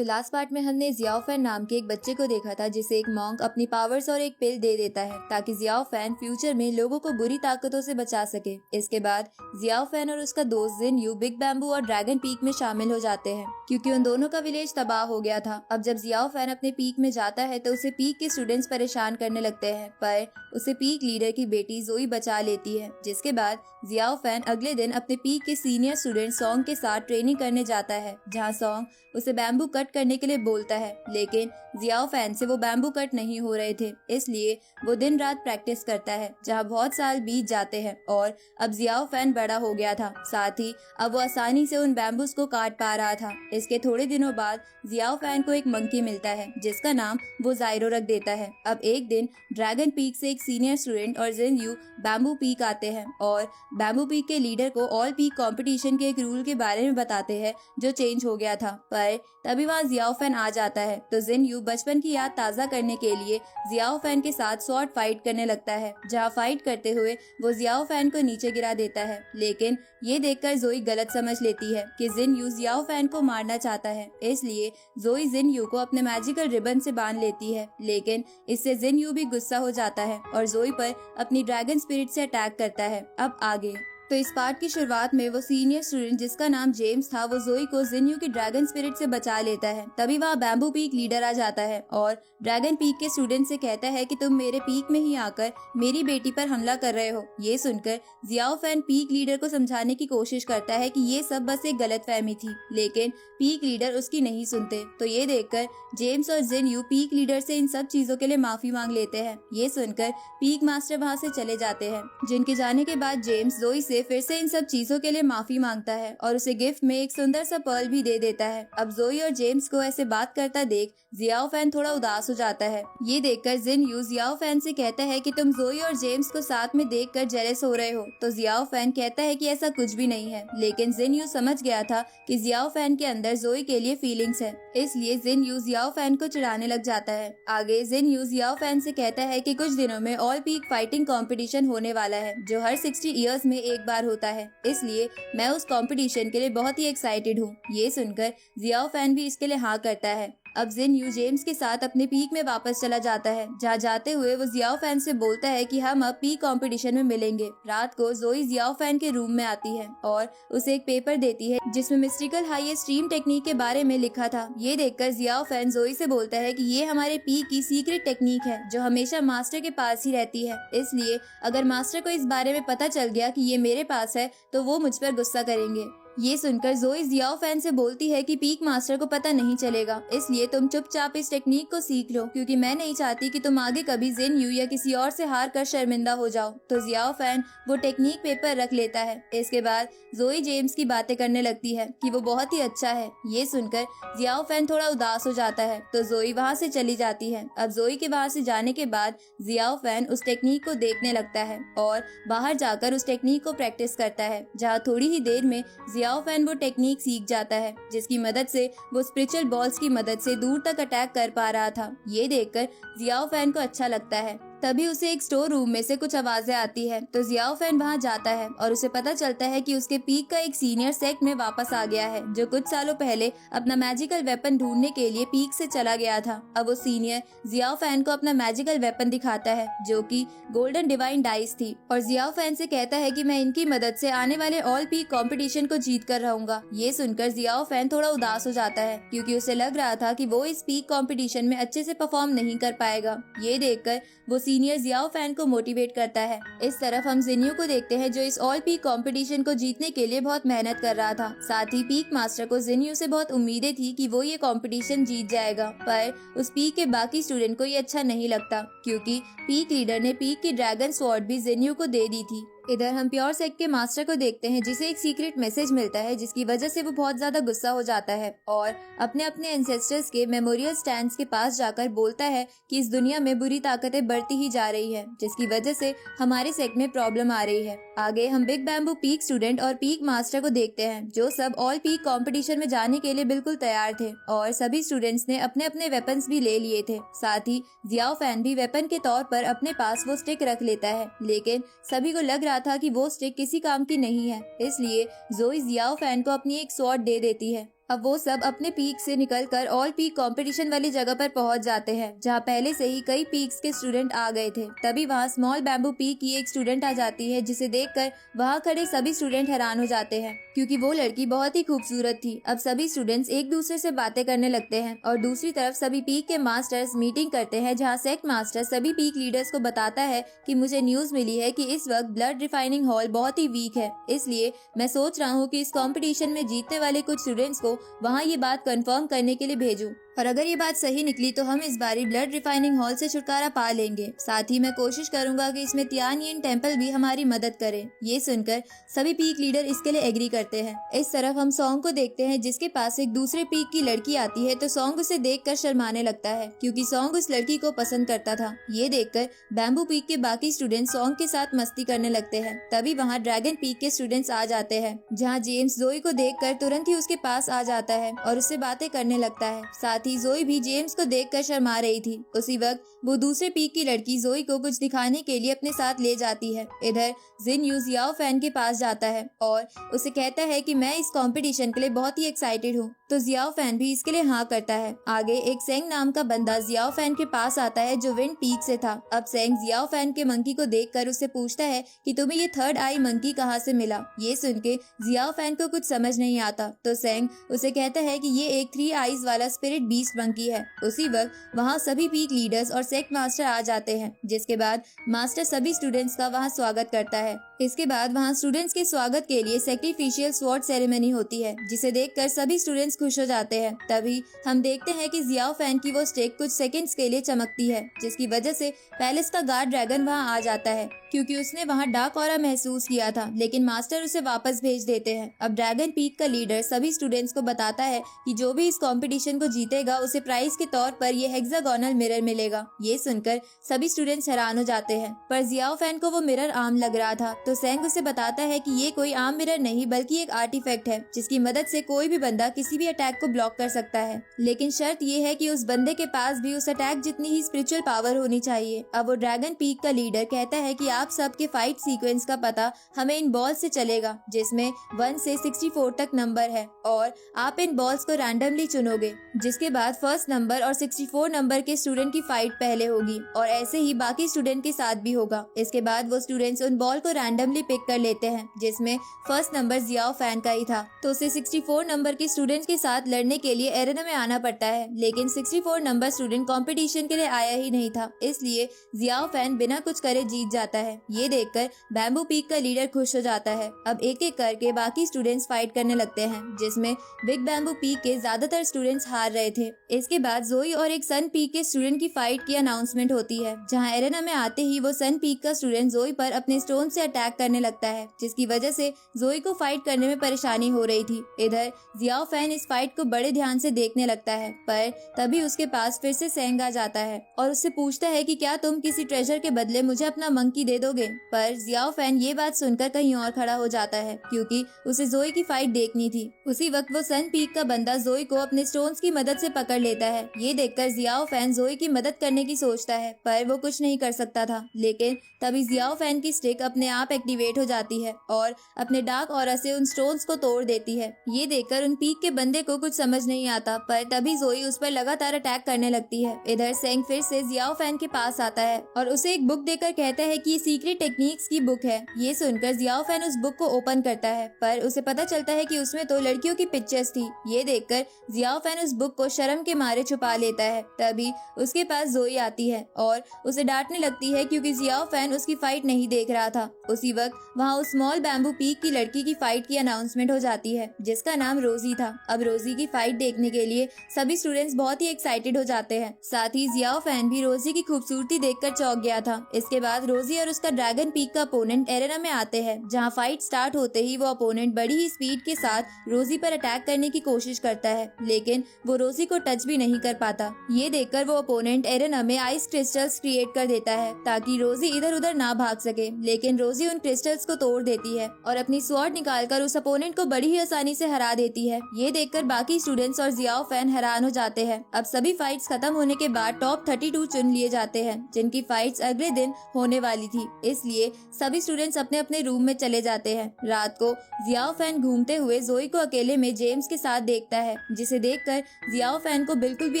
तो last part में हमने जियाओ फैन नाम के एक बच्चे को देखा था जिसे एक मॉन्क अपनी पावर्स और एक पिल दे देता है ताकि जियाओ फैन फ्यूचर में लोगों को बुरी ताकतों से बचा सके। इसके बाद जियाओ फैन और उसका दोस्त जिन यू बिग बैम्बू और ड्रैगन पीक में शामिल हो जाते हैं क्योंकि उन दोनों का विलेज तबाह हो गया था। अब जब जियाओ फैन अपने पीक में जाता है तो उसे पीक के स्टूडेंट्स परेशान करने लगते हैं, पर उसे पीक लीडर की बेटी जोई बचा लेती है। जिसके बाद जियाओ फैन अगले दिन अपने पीक के सीनियर स्टूडेंट सॉन्ग के साथ ट्रेनिंग करने जाता है, जहाँ सॉन्ग उसे बैम्बू कट करने के लिए बोलता है, लेकिन जियाओ फैन से वो बैम्बू कट नहीं हो रहे थे, इसलिए वो दिन रात प्रैक्टिस करता है। जहाँ बहुत साल बीत जाते हैं और अब जियाओ फैन बड़ा हो गया था, साथ ही अब वो आसानी से उन बैम्बूज को काट पा रहा था। इसके थोड़े दिनों बाद जियाओ फैन को एक मंकी मिलता है जिसका नाम वो जायरो रख देता है। अब एक दिन ड्रैगन पीक से एक सीनियर स्टूडेंट और जिन यू बैम्बू पीक आते हैं और बैम्बू पीक के लीडर को ऑल पीक कंपटीशन के एक रूल के बारे में बताते हैं जो चेंज हो गया था। पर तभी वहाँ जियाओ फैन आ जाता है तो जिन यू बचपन की याद ताज़ा करने के लिए जियाओ फैन के साथ शॉर्ट फाइट करने लगता है, जहाँ फाइट करते हुए वो जियाओ फैन को नीचे गिरा देता है। लेकिन ये देखकर जोई गलत समझ लेती है कि जिन यू जियाओ फैन को मारना चाहता है, इसलिए जोई जिन यू को अपने मैजिकल रिबन से बांध लेती है। लेकिन इससे जिन यू भी गुस्सा हो जाता है और जोई पर अपनी ड्रैगन स्पिरिट से अटैक करता है। अब आगे तो इस पार्ट की शुरुआत में वो सीनियर स्टूडेंट जिसका नाम जेम्स था वो जोई को जिन यू की ड्रैगन स्पिरिट से बचा लेता है। तभी वहाँ बैम्बू पीक लीडर आ जाता है और ड्रैगन पीक के स्टूडेंट से कहता है कि तुम मेरे पीक में ही आकर मेरी बेटी पर हमला कर रहे हो। ये सुनकर जियाओ फैन पीक लीडर को समझाने की कोशिश करता है कि ये सब बस एक गलतफहमी थी, लेकिन पीक लीडर उसकी नहीं सुनते। तो ये देखकर जेम्स और जिन यू पीक लीडर से इन सब चीजों के लिए माफी मांग लेते हैं। ये सुनकर पीक मास्टर वहाँ से चले जाते हैं, जिनके जाने के बाद जेम्स जोई से फिर से इन सब चीजों के लिए माफी मांगता है और उसे गिफ्ट में एक सुंदर सा पर्ल भी दे देता है। अब जोई और जेम्स को ऐसे बात करता देख जियाओ फैन थोड़ा उदास हो जाता है। ये देखकर जिन यू जियाओ फैन से कहता है कि तुम जोई और जेम्स को साथ में देखकर जेलस हो रहे हो। तो जियाओ फैन कहता है कि ऐसा कुछ भी नहीं है, लेकिन जिन यू समझ गया था कि जियाओ फैन के अंदर जोई के लिए फीलिंग्स है, इसलिए जिन यू जियाओ फैन को चिढ़ाने लग जाता है। आगे जिन यू जियाओ फैन से कहता है कि कुछ दिनों में ऑल पीक फाइटिंग कंपटीशन होने वाला है जो हर 60 इयर्स में एक बार होता है, इसलिए मैं उस कंपटीशन के लिए बहुत ही एक्साइटेड हूँ। ये सुनकर जियाओ फैन भी इसके लिए हाँ करता है। अब जिन यू जेम्स के साथ अपने पीक में वापस चला जाता है, जहाँ जाते हुए वो जियाओ फैन से बोलता है कि हम अब पीक कंपटीशन में मिलेंगे। रात को जोई जियाओ फैन के रूम में आती है और उसे एक पेपर देती है जिसमें मिस्टिकल हाई स्ट्रीम टेक्निक के बारे में लिखा था। ये देखकर जियाओ फैन जोई से बोलता है कि ये हमारे पीक की सीक्रेट टेक्निक है जो हमेशा मास्टर के पास ही रहती है, इसलिए अगर मास्टर को इस बारे में पता चल गया कि ये मेरे पास है तो वो मुझ पर गुस्सा करेंगे। ये सुनकर जोई जियाओ फैन से बोलती है कि पीक मास्टर को पता नहीं चलेगा, इसलिए तुम चुपचाप इस टेक्निक को सीख लो क्योंकि मैं नहीं चाहती कि तुम आगे कभी जिन यू या किसी और से हार कर शर्मिंदा हो जाओ। तो जियाओ फैन वो टेक्निक पेपर रख लेता है। इसके बाद जोई जेम्स की बातें करने लगती है कि वो बहुत ही अच्छा है। ये सुनकर जियाओ फैन थोड़ा उदास हो जाता है तो जोई वहाँ से चली जाती है। अब जोई के वहाँ से जाने के बाद जियाओ फैन उस टेक्निक को देखने लगता है और बाहर जाकर उस टेक्निक को प्रैक्टिस करता है, जहाँ थोड़ी ही देर में जियाओ फैन वो टेक्निक सीख जाता है जिसकी मदद से वो स्पिरिचुअल बॉल्स की मदद से दूर तक अटैक कर पा रहा था। ये देखकर जियाओ फैन को अच्छा लगता है। तभी उसे एक स्टोर रूम में से कुछ आवाजें आती है तो जियाओ फैन वहाँ जाता है और उसे पता चलता है कि उसके पीक का एक सीनियर सेक्ट में वापस आ गया है जो कुछ सालों पहले अपना मैजिकल वेपन ढूंढने के लिए पीक से चला गया था। अब वो सीनियर जियाओ फैन को अपना मैजिकल वेपन दिखाता है जो कि गोल्डन डिवाइन डाइस थी और जियाओ फैन से कहता है कि मैं इनकी मदद से आने वाले ऑल पीक कंपटीशन को जीत कर रहूंगा। ये सुनकर जियाओ फैन थोड़ा उदास हो जाता है क्योंकि उसे लग रहा था कि वो इस पीक कंपटीशन में अच्छे से परफॉर्म नहीं कर पाएगा। ये देखकर वो सीनियर जियाओ फैन को मोटिवेट करता है। इस तरफ हम जिन्यू को देखते हैं जो इस ऑल पीक कंपटीशन को जीतने के लिए बहुत मेहनत कर रहा था। साथ ही पीक मास्टर को जिन्यू से बहुत उम्मीदें थी कि वो ये कंपटीशन जीत जाएगा, पर उस पीक के बाकी स्टूडेंट को ये अच्छा नहीं लगता क्योंकि पीक लीडर ने पीक की ड्रैगन स्वॉर्ड भी जिन्यू को दे दी थी। इधर हम प्योर सेक्ट के मास्टर को देखते हैं जिसे एक सीक्रेट मैसेज मिलता है जिसकी वजह से वो बहुत ज्यादा गुस्सा हो जाता है और अपने अपने एंसेस्टर्स के मेमोरियल स्टैंड्स के पास जाकर बोलता है कि इस दुनिया में बुरी ताकतें बढ़ती ही जा रही है जिसकी वजह से हमारे सेक्ट में प्रॉब्लम आ रही है। आगे हम बिग बैम्बू पीक स्टूडेंट और पीक मास्टर को देखते हैं जो सब ऑल पीक कंपटीशन में जाने के लिए बिल्कुल तैयार थे और सभी स्टूडेंट्स ने अपने अपने वेपन्स भी ले लिए थे। साथ ही जियाओ फैन भी वेपन के तौर पर अपने पास वो स्टिक रख लेता है, लेकिन सभी को लग रहा था कि वो स्टिक किसी काम की नहीं है, इसलिए जोई जियाओ फैन को अपनी एक स्वॉर्ड दे देती है। अब वो सब अपने पीक से निकलकर ऑल पीक कंपटीशन वाली जगह पर पहुंच जाते हैं, जहां पहले से ही कई पीक्स के स्टूडेंट आ गए थे। तभी वहां स्मॉल बैम्बू पीक की एक स्टूडेंट आ जाती है, जिसे देखकर वहां खड़े सभी स्टूडेंट हैरान हो जाते हैं, क्योंकि वो लड़की बहुत ही खूबसूरत थी। अब सभी स्टूडेंट्स एक दूसरे से बातें करने लगते हैं और दूसरी तरफ सभी पीक के मास्टर्स मीटिंग करते हैं, जहाँ सेक्ट मास्टर सभी पीक लीडर्स को बताता है कि मुझे न्यूज मिली है कि इस वक्त ब्लड रिफाइनिंग हॉल बहुत ही वीक है, इसलिए मैं सोच रहा हूँ कि इस कंपटीशन में जीतने वाले कुछ स्टूडेंट्स को वहाँ ये बात कंफर्म करने के लिए भेजूं, और अगर ये बात सही निकली तो हम इस बारी ब्लड रिफाइनिंग हॉल से छुटकारा पा लेंगे। साथ ही मैं कोशिश करूंगा कि इसमें तियानयिन टेम्पल भी हमारी मदद करे। ये सुनकर सभी पीक लीडर इसके लिए एग्री करते हैं। इस तरफ हम सॉन्ग को देखते हैं, जिसके पास एक दूसरे पीक की लड़की आती है, तो सॉन्ग उसे देखकर शर्माने लगता है, क्योंकि सॉन्ग उस लड़की को पसंद करता था। ये देखकर बैम्बू पीक के बाकी स्टूडेंट सॉन्ग के साथ मस्ती करने लगते हैं। तभी वहाँ ड्रैगन पीक के स्टूडेंट्स आ जाते हैं, जहाँ जेम्स जोई को देखकर तुरंत ही उसके पास आ जाता है और उससे बातें करने लगता है। साथ ही जोई भी जेम्स को देखकर शर्मा रही थी। उसी वक्त वो दूसरे पीक की लड़की जोई को कुछ दिखाने के लिए अपने साथ ले जाती है। इधर जिन यू जियाओ फैन के पास जाता है और उसे कहता है कि मैं इस कंपटीशन के लिए बहुत ही एक्साइटेड हूँ, तो जियाओ फैन भी इसके लिए हाँ करता है। आगे एक सेंग नाम का बंदा जियाओ फैन के पास आता है, जो विंड पीक से था। अब सेंग जियाओ फैन के मंकी को देखकर उससे पूछता है कि तुम्हें ये थर्ड आई मंकी कहाँ से मिला। ये सुन के जियाओ फैन को कुछ समझ नहीं आता, तो सेंग उसे कहता है कि ये एक 3 आईज वाला स्पिरिट बीस्ट मंकी है। उसी वक्त वहाँ सभी पीक लीडर्स और सेक्ट मास्टर आ जाते हैं, जिसके बाद मास्टर सभी स्टूडेंट्स का वहाँ स्वागत करता है। इसके बाद वहाँ स्टूडेंट्स के स्वागत के लिए सैक्रिफिशियल स्वॉर्ड सेरेमनी होती है, जिसे देखकर सभी स्टूडेंट्स खुश हो जाते हैं। तभी हम देखते हैं कि जियाओ फैन की वो स्टिक कुछ सेकंड्स के लिए चमकती है, जिसकी वजह से पैलेस का गार्ड ड्रैगन वहाँ आ जाता है, क्योंकि उसने वहाँ डार्क ऑरा महसूस किया था, लेकिन मास्टर उसे वापस भेज देते हैं। अब ड्रैगन पीक का लीडर सभी स्टूडेंट्स को बताता है कि जो भी इस कंपटीशन को जीतेगा उसे प्राइज के तौर पर ये हेक्सागोनल मिरर मिलेगा। ये सुनकर सभी स्टूडेंट्स हैरान हो जाते हैं, पर जियाओ फैन को वो मिरर आम लग रहा था, तो सेंग उसे बताता है कि ये कोई आम मिरर नहीं बल्कि एक आर्टिफैक्ट है, जिसकी मदद से कोई भी बंदा किसी भी अटैक को ब्लॉक कर सकता है, लेकिन शर्त ये है कि उस बंदे के पास भी उस अटैक जितनी ही स्पिरिचुअल पावर होनी चाहिए। अब वो ड्रैगन पीक का लीडर कहता है कि आप सबके फाइट सीक्वेंस का पता हमें इन बॉल्स से चलेगा, जिसमें 1 से 64 तक नंबर है, और आप इन बॉल्स को रैंडमली चुनोगे, जिसके बाद फर्स्ट नंबर और 64 नंबर के स्टूडेंट की फाइट पहले होगी, और ऐसे ही बाकी स्टूडेंट के साथ भी होगा। इसके बाद वो स्टूडेंट्स उन बॉल को रैंडमली पिक कर लेते हैं, जिसमें फर्स्ट नंबर जियाओ फैन का ही था, तो उसे 64 नंबर के स्टूडेंट्स के साथ लड़ने के लिए एरेना में आना पड़ता है, लेकिन 64 नंबर स्टूडेंट कंपटीशन के लिए आया ही नहीं था, इसलिए जियाओ फैन बिना कुछ करे जीत जाता है। ये देखकर बैम्बू पीक का लीडर खुश हो जाता है। अब एक एक करके बाकी स्टूडेंट्स फाइट करने लगते हैं, जिसमें बिग बैम्बू पीक के ज्यादातर स्टूडेंट्स हार रहे थे। इसके बाद जोई और एक सन पीक के स्टूडेंट की फाइट की अनाउंसमेंट होती है, जहां एरेना में आते ही वो सन पीक का स्टूडेंट जोई पर अपने स्टोन से अटैक करने लगता है, जिसकी वजह से जोई को फाइट करने में परेशानी हो रही थी। इधर जियाओ फैन इस फाइट को बड़े ध्यान से देखने लगता है, पर तभी उसके पास फिर से सेंग आ जाता है और उससे पूछता है कि क्या तुम किसी ट्रेजर के बदले मुझे अपना मंकी दे दोगे। पर जियाओ फैन ये बात सुनकर कहीं और खड़ा हो जाता है, क्योंकि उसे जोई की फाइट देखनी थी। उसी वक्त वो सन पीक का बंदा जोई को अपने स्टोन्स की मदद से पकड़ लेता है। ये देखकर जियाओ फैन जोई की मदद करने की सोचता है, पर वो कुछ नहीं कर सकता था। लेकिन तभी जियाओ फैन की स्टिक अपने आप एक्टिवेट हो जाती है और अपने डार्क ऑरा से उन स्टोन्स को तोड़ देती है। ये देखकर उन पीक के बंदे को कुछ समझ नहीं आता, पर तभी जोई उस पर लगातार अटैक करने लगती है। इधर सेंग फिर से जियाओ फैन के पास आता है और उसे एक बुक देकर कहता है कि ये सीक्रेट टेक्निक्स की बुक है। ये सुनकर जियाओ फैन उस बुक को ओपन करता है, पर उसे पता चलता है कि उसमें तो लड़कियों की पिक्चर्स थी। ये देखकर जियाओ फैन उस बुक को शर्म के मारे छुपा लेता है। तभी उसके पास जोई आती है और उसे डांटने लगती है, क्योंकि जियाओ फैन उसकी फाइट नहीं देख रहा था। उसी वक्त वहाँ उस स्मॉल बैम्बू पीक की लड़की की फाइट की अनाउंसमेंट हो जाती है, जिसका नाम रोजी था। अब रोजी की फाइट देखने के लिए सभी स्टूडेंट्स बहुत ही एक्साइटेड हो जाते हैं। साथ ही जियाओ फैन भी रोजी की खूबसूरती देखकर चौंक गया था। इसके बाद रोजी और उसका ड्रैगन पीक का अपोनेंट एरेना में आते हैं, जहां फाइट स्टार्ट होते ही वो अपोनेंट बड़ी ही स्पीड के साथ रोजी पर अटैक करने की कोशिश करता है, लेकिन वो रोजी को टच भी नहीं कर पाता। ये देखकर वो अपोनेंट एरेना में आइस क्रिस्टल्स क्रिएट कर देता है, ताकि रोजी इधर उधर ना भाग सके, लेकिन रोजी उन क्रिस्टल्स को तोड़ देती है और अपनी स्वॉर्ड निकालकर उस अपोनेंट को बड़ी ही आसानी से हरा देती है। ये देखकर बाकी स्टूडेंट्स और जियाओ फैन हैरान हो जाते हैं। अब सभी फाइट्स खत्म होने के बाद टॉप 32 चुन लिए जाते हैं, जिनकी फाइट्स अगले दिन होने वाली थी। थी, इसलिए सभी स्टूडेंट्स अपने अपने रूम में चले जाते हैं। रात को जियाओ फैन घूमते हुए जोई को अकेले में जेम्स के साथ देखता है, जिसे देखकर जियाओ फैन को बिल्कुल भी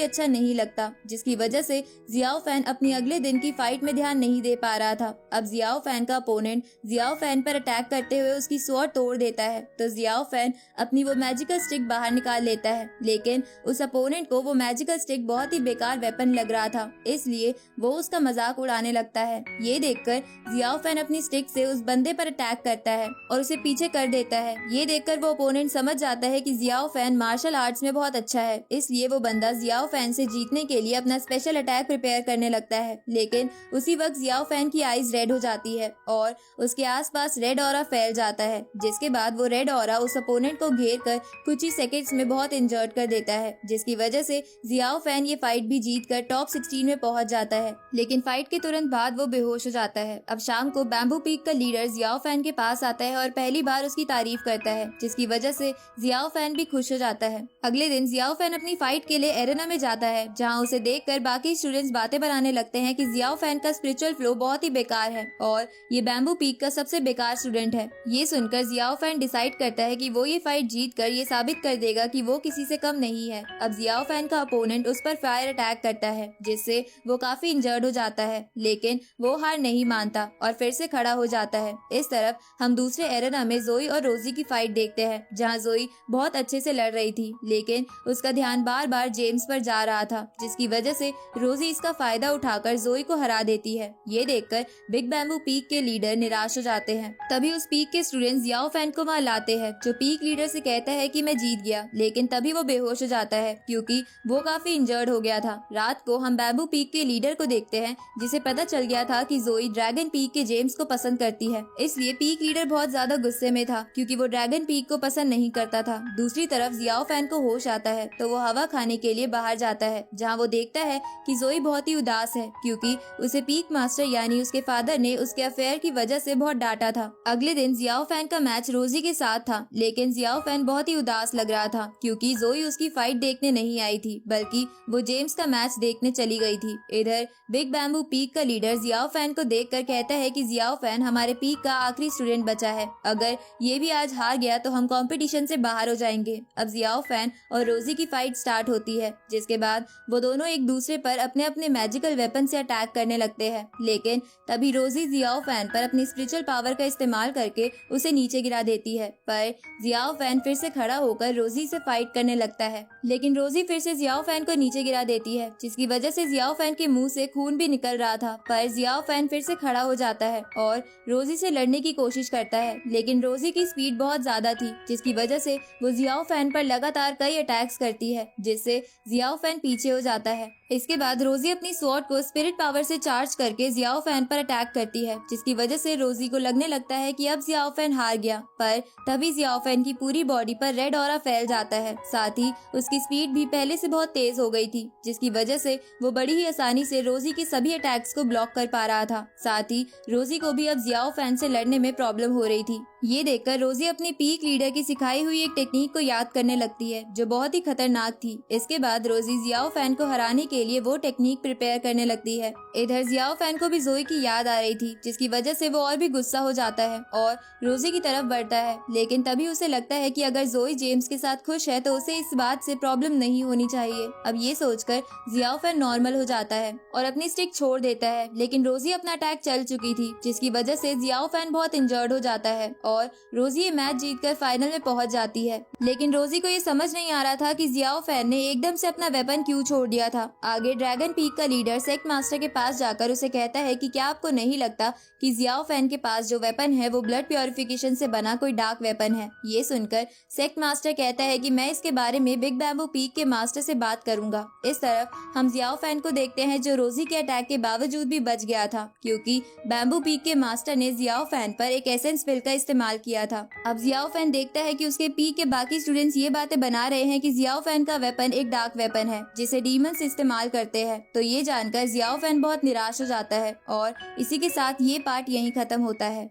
अच्छा नहीं लगता, जिसकी वजह से जियाओ फैन अपनी अगले दिन की फाइट में ध्यान नहीं दे पा रहा था। अब जियाओ फैन का अपोनेंट जियाओ फैन पर अटैक करते हुए उसकी स्वॉर्ड तोड़ देता है, तो जियाओ फैन अपनी वो मैजिकल स्टिक बाहर निकाल लेता है, लेकिन उस अपोनेंट को वो मैजिकल स्टिक बहुत ही बेकार वेपन लग रहा था, इसलिए वो उसका मजाक उड़ाने लगता है। ये देखकर जियाओ फैन अपनी स्टिक से उस बंदे पर अटैक करता है और उसे पीछे कर देता है। ये देखकर वो अपोनेंट समझ जाता है कि जियाओ फैन मार्शल आर्ट्स में बहुत अच्छा है, इसलिए वो बंदा जियाओ फैन से जीतने के लिए अपना स्पेशल अटैक प्रिपेयर करने लगता है। लेकिन उसी वक्त जियाओ फैन की आईज रेड हो जाती है और उसके आसपास रेड ऑरा फैल जाता है, जिसके बाद वो रेड ऑरा उस अपोनेंट को घेर कर कुछ ही सेकंड्स में बहुत इंजर्ड कर देता है, जिसकी वजह से जियाओ फैन ये फाइट भी जीतकर टॉप 16 में पहुंच जाता है। लेकिन फाइट के तुरंत बाद वो बेहोश हो जाता है। अब शाम को बैम्बू पीक का लीडर जियाओ फैन के पास आता है और पहली बार उसकी तारीफ करता है, जिसकी वजह से जियाओ फैन भी खुश हो जाता है। अगले दिन जियाओ फैन अपनी फाइट के लिए एरेना में जाता है, जहाँ उसे देखकर बाकी स्टूडेंट्स बातें बनाने लगते हैं कि जियाओ फैन का स्पिरिचुअल फ्लो बहुत ही बेकार है और ये बैम्बू पीक का सबसे बेकार स्टूडेंट है। ये सुनकर जियाओ फैन डिसाइड करता है कि वो ये फाइट जीत कर ये साबित कर देगा कि वो किसी से कम नहीं है। अब जियाओ फैन का अपोनेंट उस पर फायर अटैक करता है, जिससे वो काफी इंजर्ड हो जाता है, लेकिन वो हार नहीं मानता और फिर से खड़ा हो जाता है। इस तरफ हम दूसरे एरेना में जोई और रोजी की फाइट देखते हैं, जहाँ जोई बहुत अच्छे से लड़ रही थी, लेकिन उसका ध्यान बार बार जेम्स पर जा रहा था, जिसकी वजह से रोजी इसका फायदा उठाकर जोई को हरा देती है। ये देखकर बिग बैम्बू पीक के लीडर निराश हो जाते हैं। तभी उस पीक के स्टूडेंट्स जियाओ फैन को वहाँ लाते हैं, जो पीक लीडर से कहता है कि मैं जीत गया, लेकिन तभी वो बेहोश हो जाता है क्योंकि वो काफी इंजर्ड हो गया था। रात को हम बैम्बू पीक के लीडर को देखते हैं, जिसे पता चल गया था कि जोई ड्रैगन पीक के जेम्स को पसंद करती है, इसलिए पीक लीडर बहुत ज्यादा गुस्से में था क्योंकि वो ड्रैगन पीक को पसंद नहीं करता था। दूसरी तरफ जियाओ फैन को होश आता है तो वो हवा खाने के लिए बाहर जाता है, जहाँ वो देखता है कि जोई बहुत ही उदास है क्योंकि उसे पीक मास्टर यानी उसके फादर ने उसके अफेयर की वजह से बहुत डांटा था। अगले दिन जियाओ फैन का मैच रोजी के साथ था, लेकिन जियाओ फैन बहुत ही उदास लग रहा था क्योंकि जोई उसकी फाइट देखने नहीं आई थी, बल्कि वो जेम्स का मैच देखने चली गई थी। इधर बिग बैम्बू पीक का लीडर जियाओ फैन को देखकर कहता है कि जियाओ फैन हमारे पीक का आखिरी स्टूडेंट बचा है, अगर ये भी आज हार गया तो हम कंपटीशन से बाहर हो जाएंगे। अब जियाओ फैन और रोजी की फाइट स्टार्ट होती है, जिसके बाद वो दोनों एक दूसरे पर अपने अपने मैजिकल वेपन से अटैक करने लगते हैं, लेकिन तभी रोजी जियाओ फैन पर अपनी स्पिरिचुअल पावर का इस्तेमाल करके उसे नीचे गिरा देती है। पर जियाओ फैन फिर से खड़ा होकर रोजी से फाइट करने लगता है, लेकिन रोजी फिर से जियाओ फैन को नीचे गिरा देती है, जिसकी वजह से जियाओ फैन के मुंह से खून भी निकल रहा था। पर जियाओ फैन फिर से खड़ा हो जाता है और रोजी से लड़ने की कोशिश करता है, लेकिन रोजी की स्पीड बहुत ज्यादा थी, जिसकी वजह से वो जियाओ फैन पर लगातार कई अटैक्स करती है, जिससे जियाओ फैन पीछे हो जाता है। इसके बाद रोजी अपनी स्वॉर्ड को स्पिरिट पावर से चार्ज करके जियाओ फैन पर अटैक करती है, जिसकी वजह से रोजी को लगने लगता है कि अब जियाओ फैन हार गया। पर तभी जियाओ फैन की पूरी बॉडी पर रेड ऑरा फैल जाता है, साथ ही उसकी स्पीड भी पहले से बहुत तेज हो गई थी, जिसकी वजह से वो बड़ी ही आसानी से रोजी के सभी अटैक्स को ब्लॉक कर पा रहा था। साथ ही रोजी को भी अब जियाओ फैन से लड़ने में प्रॉब्लम हो रही थी। ये देखकर रोजी अपनी पीक लीडर की सिखाई हुई एक टेक्निक को याद करने लगती है, जो बहुत ही खतरनाक थी। इसके बाद रोजी जियाओ फैन को हराने के लिए वो टेक्निक प्रिपेयर करने लगती है। इधर जियाओ फैन को भी जोई की याद आ रही थी, जिसकी वजह से वो और भी गुस्सा हो जाता है और रोजी की तरफ बढ़ता है, लेकिन तभी उसे लगता है कि अगर जोई जेम्स के साथ खुश है तो उसे इस बात से प्रॉब्लम नहीं होनी चाहिए। अब ये सोचकर जियाओ फैन नॉर्मल हो जाता है और अपनी स्टिक छोड़ देता है, लेकिन रोजी अपना अटैक चल चुकी थी, जिसकी वजह से जियाओ फैन बहुत इंजर्ड हो जाता है और रोजी ये मैच जीतकर फाइनल में पहुंच जाती है। लेकिन रोजी को ये समझ नहीं आ रहा था कि जियाओ फैन ने एकदम से अपना वेपन क्यों छोड़ दिया था। आगे ड्रैगन पीक का लीडर सेक्ट मास्टर के पास जाकर उसे कहता है कि क्या आपको नहीं लगता कि जियाओ फैन के पास जो वेपन है वो ब्लड प्योरिफिकेशन से बना कोई डार्क वेपन है। ये सुनकर सेक्ट मास्टर कहता है कि मैं इसके बारे में बिग बैम्बू पीक के मास्टर से बात करूंगा। इस तरफ हम जियाओ फैन को देखते हैं, जो रोजी के अटैक के बावजूद भी बच गया था, क्योंकि बैम्बू पीक के मास्टर ने जियाओ फैन पर एक एसेंस पिल का इस्तेमाल किया था। अब जियाओ फैन देखता है कि उसके पीक के बाकी स्टूडेंट्स ये बातें बना रहे हैं कि जियाओ फैन का वेपन एक डार्क वेपन है, जिसे डीमंस इस्तेमाल करते हैं। तो ये जानकर जियाओ फैन बहुत निराश हो जाता है और इसी के साथ ये पार्ट यहीं खत्म होता है।